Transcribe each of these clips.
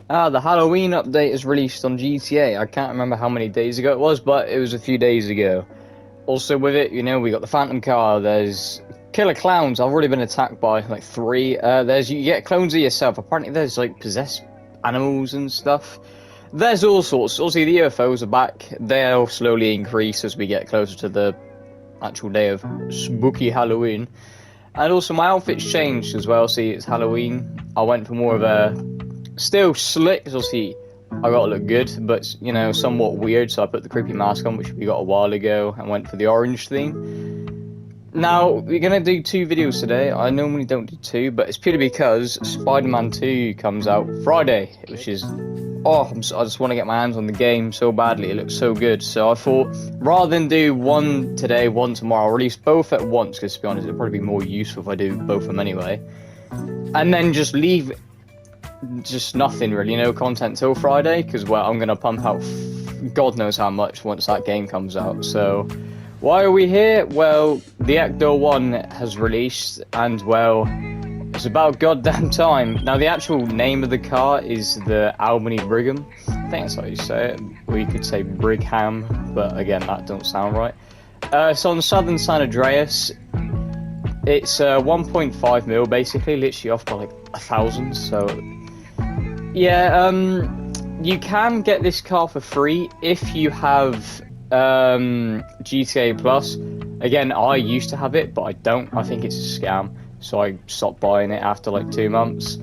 The Halloween update is released on GTA. I can't remember how many days ago it was, but it was a few days ago. Also with it, we got the Phantom car, there's killer clowns. I've already been attacked by like 3. You get clones of yourself. Apparently there's like possessed animals and stuff. There's all sorts. Also the UFOs are back. They'll slowly increase as we get closer to the actual day of spooky Halloween. And also my outfit's changed as well. See, it's Halloween. I went for more of a still slick, because obviously I gotta look good, but somewhat weird. So I put the creepy mask on, which we got a while ago, and went for the orange theme. Now we're gonna do 2 videos today. I normally don't do 2, but it's purely because Spider-Man 2 comes out Friday, which is I just want to get my hands on the game so badly. It looks so good. So I thought rather than do one today, one tomorrow, I'll release both at once. Because to be honest, it'd probably be more useful if I do both of them anyway, and then just leave. Just nothing really, no content till Friday, because I'm gonna pump out God knows how much once that game comes out. So why are we here? Well, the Ecto 1 has released, and it's about goddamn time. Now the actual name of the car is the Albany Brigham. I think that's how you say it, or you could say Brigham, but again that don't sound right. It's on Southern San Andreas. It's 1.5 mil basically, literally off by like 1,000. So yeah, you can get this car for free if you have GTA Plus. Again, I used to have it, but I don't. I think it's a scam, so I stopped buying it after like 2 months.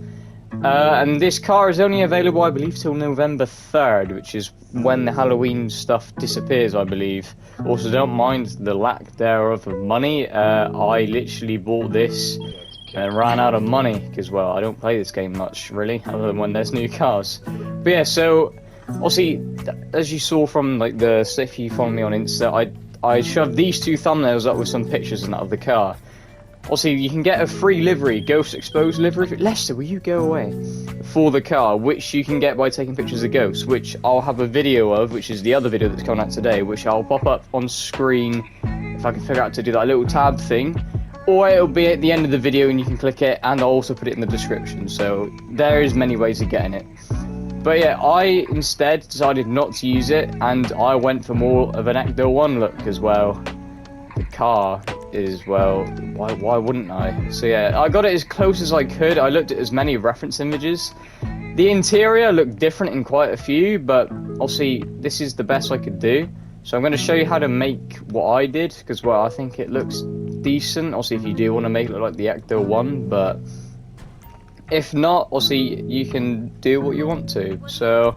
And this car is only available, I believe, till November 3rd, which is when the Halloween stuff disappears, I believe. Also, don't mind the lack thereof of money. I literally bought this and ran out of money because, I don't play this game much, really, other than when there's new cars. But yeah, so, obviously, as you saw from, like, the stuff you follow me on Insta, I shoved these 2 thumbnails up with some pictures of the car. Also, you can get a free livery, Ghost Exposed livery. Lester, will you go away? For the car, which you can get by taking pictures of ghosts, which I'll have a video of, which is the other video that's coming out today, which I'll pop up on screen if I can figure out to do that little tab thing. Or it'll be at the end of the video and you can click it, and I'll also put it in the description. So there is many ways of getting it. But yeah, I instead decided not to use it, and I went for more of an Ecto 1 look as well. The car is, why wouldn't I? So yeah, I got it as close as I could. I looked at as many reference images. The interior looked different in quite a few, but obviously this is the best I could do. So I'm going to show you how to make what I did, because I think it looks decent. Obviously if you do want to make it look like the Ecto 1, but if not, obviously you can do what you want to. So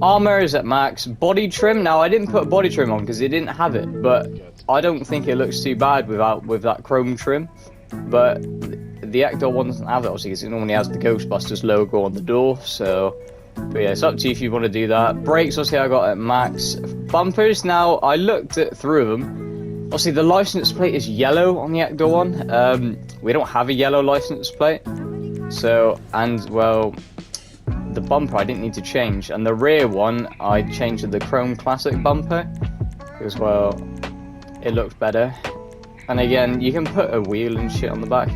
armor is at max. Body trim, now I didn't put body trim on because it didn't have it, but I don't think it looks too bad with that chrome trim. But the Ecto 1 doesn't have it, obviously, because it normally has the Ghostbusters logo on the door. So, but yeah, it's up to you if you want to do that. Brakes, obviously, I got at max. Bumpers, now I looked through them. Obviously, the license plate is yellow on the Ecto 1. We don't have a yellow license plate. So, and the bumper I didn't need to change, and the rear one I changed to the chrome classic bumper because it looks better. And again, you can put a wheel and shit on the back.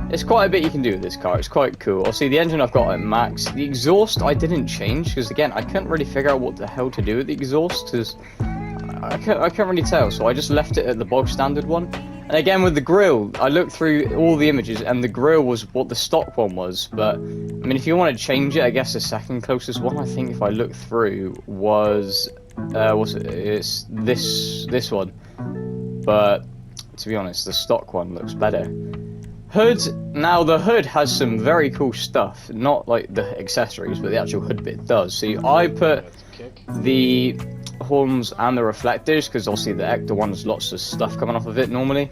It's quite a bit you can do with this car. It's quite cool. Obviously the engine I've got at max. The exhaust I didn't change because again I couldn't really figure out what the hell to do with the exhaust because I can't really tell, so I just left it at the bog standard one. And again with the grille, I looked through all the images and the grille was what the stock one was, but I mean if you want to change it, I guess the second closest one I think if I look through was it's this one. But to be honest, the stock one looks better. Hood, now the hood has some very cool stuff, not like the accessories, but the actual hood bit does. See, I put the horns and the reflectors because obviously the Ecto 1 has lots of stuff coming off of it normally.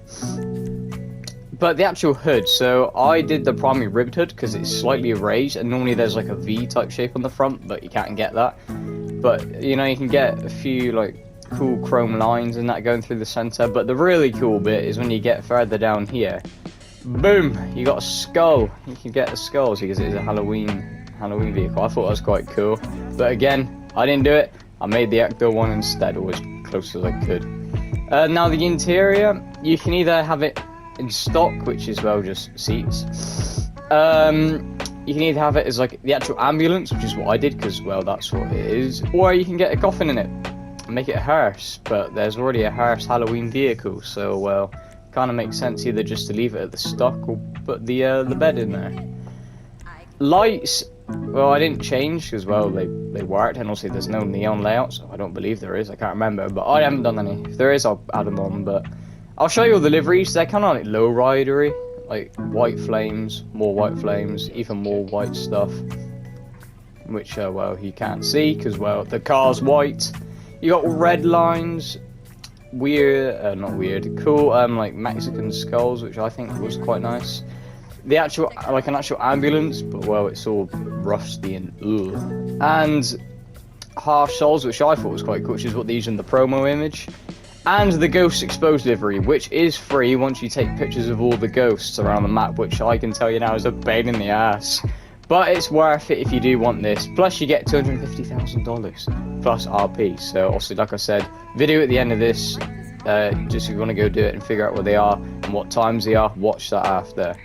But the actual hood, so I did the primary ribbed hood because it's slightly raised, and normally there's like a V type shape on the front, but you can't get that. But you can get a few like cool chrome lines and that going through the center. But the really cool bit is when you get further down here, boom, you got a skull. You can get the skulls because it is a Halloween vehicle. I thought that was quite cool, but again I didn't do it. I made the Ecto 1 instead, or as close as I could. Now the interior, you can either have it in stock, which is just seats, you can either have it as like the actual ambulance, which is what I did, because well, that's what it is, or you can get a coffin in it and make it a hearse. But there's already a hearse Halloween vehicle, so well, kind of makes sense either just to leave it at the stock or put the bed in there. Lights, well, I didn't change because well, they worked, and also there's no neon layout, so I don't believe there is. I can't remember, but I haven't done any. If there is, I'll add them on. But I'll show you all the liveries. They're kind of like low ridery. Like white flames, more white flames, even more white stuff, which well, you can't see because well, the car's white. You got red lines, weird, not weird, cool, like Mexican skulls, which I think was quite nice. The actual, like an actual ambulance, but well, it's all rusty and ugh. And harsh souls, which I thought was quite cool, which is what they use in the promo image. And the Ghost Exposed livery, which is free once you take pictures of all the ghosts around the map, which I can tell you now is a pain in the ass. But it's worth it if you do want this. Plus you get $250,000 plus RP. So obviously, like I said, video at the end of this, just if you want to go do it and figure out where they are and what times they are, watch that after.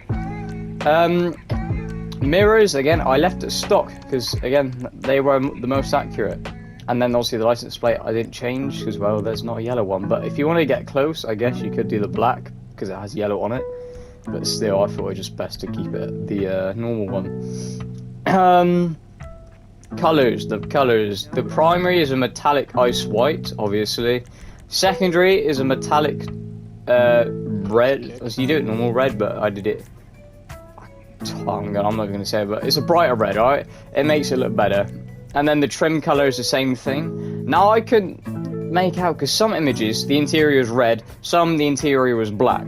Mirrors, again, I left at stock because again, they were the most accurate. And then obviously the license plate I didn't change because well, there's not a yellow one. But if you want to get close, I guess you could do the black because it has yellow on it. But still, I thought it was just best to keep it the normal one. Colors, the colors. The primary is a metallic ice white, obviously. Secondary is a metallic red. So you do it normal red, but I did it. I'm not going to say it, but it's a brighter red, alright? It makes it look better. And then the trim color is the same thing. Now I couldn't make out because some images the interior is red, some the interior was black.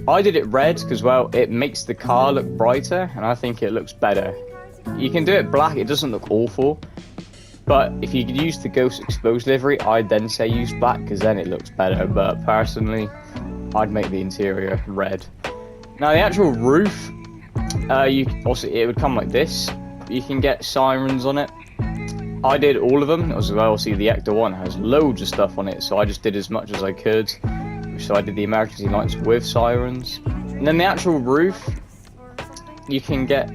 I did it red because well, it makes the car look brighter, and I think it looks better. You can do it black; it doesn't look awful. But if you could use the Ghost Exposed livery, I'd then say use black because then it looks better. But personally, I'd make the interior red. Now the actual roof, it would come like this. You can get sirens on it. I did all of them as well. See, the Ecto one has loads of stuff on it, so I just did as much as I could. So I did the emergency lights with sirens. And then the actual roof, you can get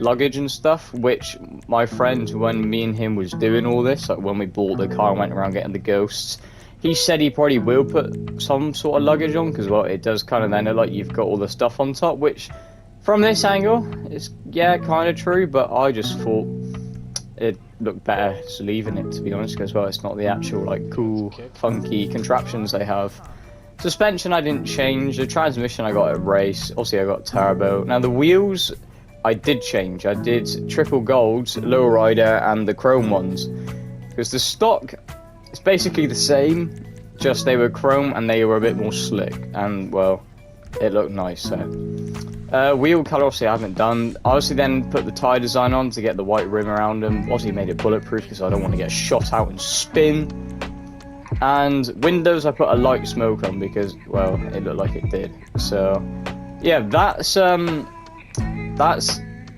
luggage and stuff, which my friend, when me and him was doing all this, like when we bought the car and went around getting the ghosts, he said he probably will put some sort of luggage on, because well, it does kind of then look like you've got all the stuff on top, which from this angle, it's yeah, kind of true, but I just thought it looked better just leaving it, to be honest, because well, it's not the actual like cool, funky contraptions they have. Suspension I didn't change. The transmission I got at race. Obviously I got turbo. Now the wheels I did change. I did triple golds, lowrider, and the chrome ones. Because the stock is basically the same, just they were chrome and they were a bit more slick. And well, it looked nicer. Wheel colour obviously I haven't done. I obviously then put the tyre design on to get the white rim around them. Obviously made it bulletproof because I don't want to get shot out and spin. And windows I put a light smoke on because well, it looked like it did. So yeah, that's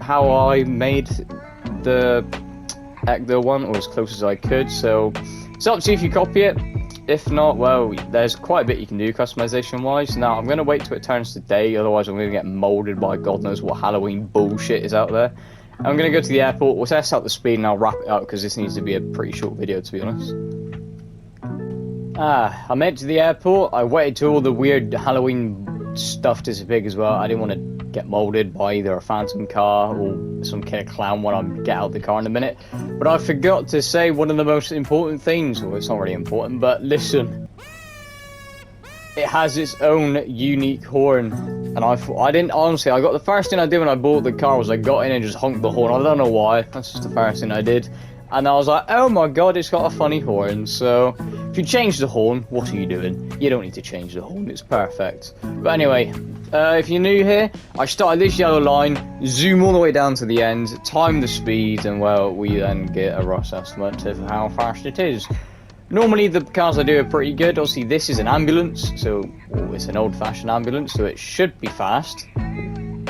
how I made the Ecto one, or as close as I could. So it's up to you if you copy it. If not, well, there's quite a bit you can do customization wise. Now I'm going to wait till it turns to day, otherwise I'm going to get molded by God knows what Halloween bullshit is out there. I'm going to go to the airport, we'll test out the speed and I'll wrap it up because this needs to be a pretty short video, to be honest. I made it to the airport. I waited till all the weird Halloween stuff disappeared as well. I didn't want to get molded by either a phantom car or some killer clown when I get out of the car in a minute. But I forgot to say one of the most important things. Well, it's not really important, but listen. It has its own unique horn. And I got the first thing I did when I bought the car was I got in and just honked the horn. I don't know why. That's just the first thing I did. And I was like, oh my god, it's got a funny horn. So if you change the horn, what are you doing? You don't need to change the horn, it's perfect. But anyway, if you're new here, I started this yellow line, zoom all the way down to the end, time the speed, and well, we then get a rough estimate of how fast it is. Normally the cars I do are pretty good. Obviously this is an ambulance, so it's an old-fashioned ambulance, so it should be fast,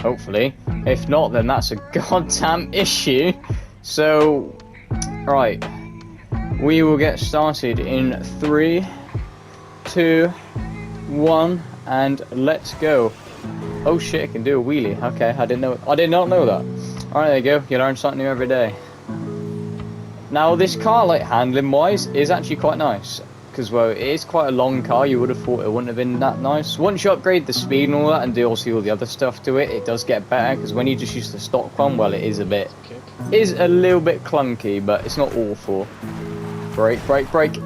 hopefully. If not, then that's a goddamn issue. So, right, we will get started in 3, 2, 1, and let's go. Oh shit, it can do a wheelie. Okay, I did not know that. Alright, there you go. You learn something new every day. Now, this car, like, handling-wise, is actually quite nice. Because, well, it is quite a long car. You would have thought it wouldn't have been that nice. Once you upgrade the speed and all that, and do also all the other stuff to it, it does get better. Because when you just use the stock one, well, it is a little bit clunky, but it's not awful. Brake, brake, brake.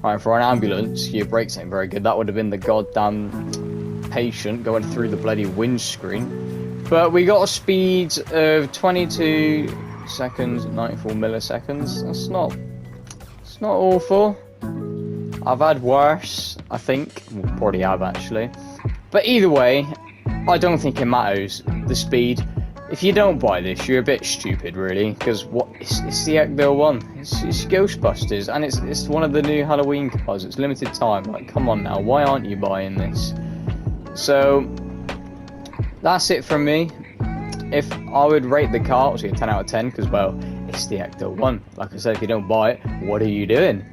Alright, for an ambulance, your brakes ain't very good. That would have been the goddamn patient going through the bloody windscreen. But we got a speed of 22 seconds, 94 milliseconds. It's not awful. I've had worse, I think. Well, probably have, actually. But either way, I don't think it matters, the speed. If you don't buy this, you're a bit stupid, really. Because it's the Ecto one. It's Ghostbusters. And it's one of the new Halloween cars. It's limited time. Like, come on now. Why aren't you buying this? So, that's it from me. If I would rate the car, obviously a 10 out of 10. Because, well, it's the Ecto one. Like I said, if you don't buy it, what are you doing?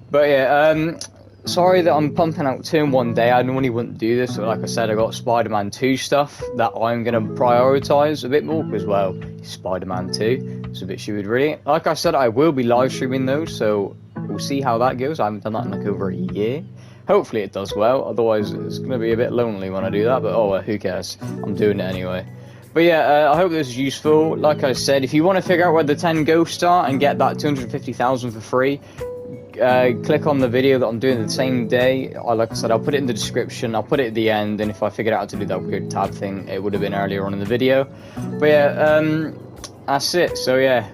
But yeah, sorry that I'm pumping out 2 in one day. I normally wouldn't do this, but like I said, I got Spider-Man 2 stuff that I'm going to prioritise a bit more, because, well, Spider-Man 2, it's a bit stupid, really. Like I said, I will be live streaming those, so we'll see how that goes. I haven't done that in like over a year. Hopefully it does well, otherwise it's going to be a bit lonely when I do that, but oh well, who cares? I'm doing it anyway. But yeah, I hope this is useful. Like I said, if you want to figure out where the 10 ghosts are and get that 250,000 for free, click on the video that I'm doing the same day. Like I said, I'll put it in the description, I'll put it at the end, and if I figured out how to do that weird tab thing, it would have been earlier on in the video. But yeah, that's it. So yeah,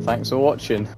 thanks for watching.